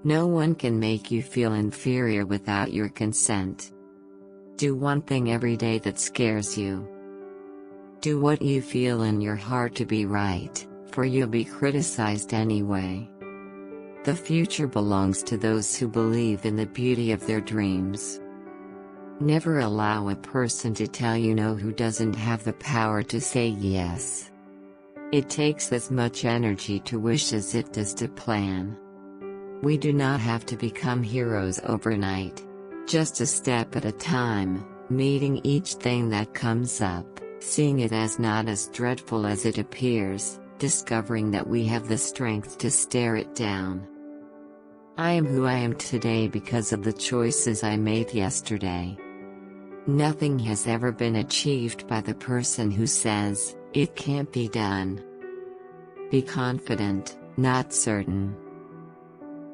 No one can make you feel inferior without your consent. Do one thing every day that scares you. Do what you feel in your heart to be right, for you'll be criticized anyway. The future belongs to those who believe in the beauty of their dreams. Never allow a person to tell you no who doesn't have the power to say yes. It takes as much energy to wish as it does to plan. We do not have to become heroes overnight. Just a step at a time, meeting each thing that comes up, seeing it as not as dreadful as it appears, discovering that we have the strength to stare it down. I am who I am today because of the choices I made yesterday. Nothing has ever been achieved by the person who says, "It can't be done." Be confident, not certain.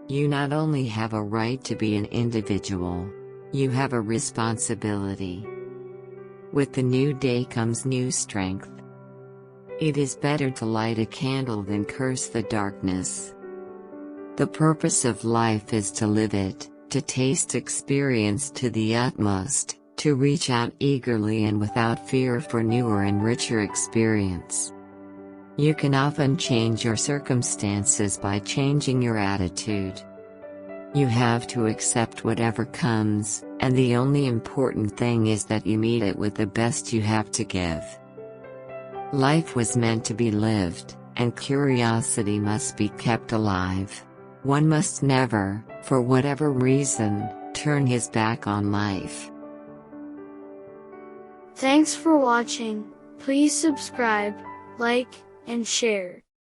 You not only have a right to be an individual, you have a responsibility. With the new day comes new strength. It is better to light a candle than curse the darkness. The purpose of life is to live it, to taste experience to the utmost, to reach out eagerly and without fear for newer and richer experience. You can often change your circumstances by changing your attitude. You have to accept whatever comes, and the only important thing is that you meet it with the best you have to give. Life was meant to be lived, and curiosity must be kept alive. One must never, for whatever reason, turn his back on life. Thanks for watching. Please subscribe, like, and share.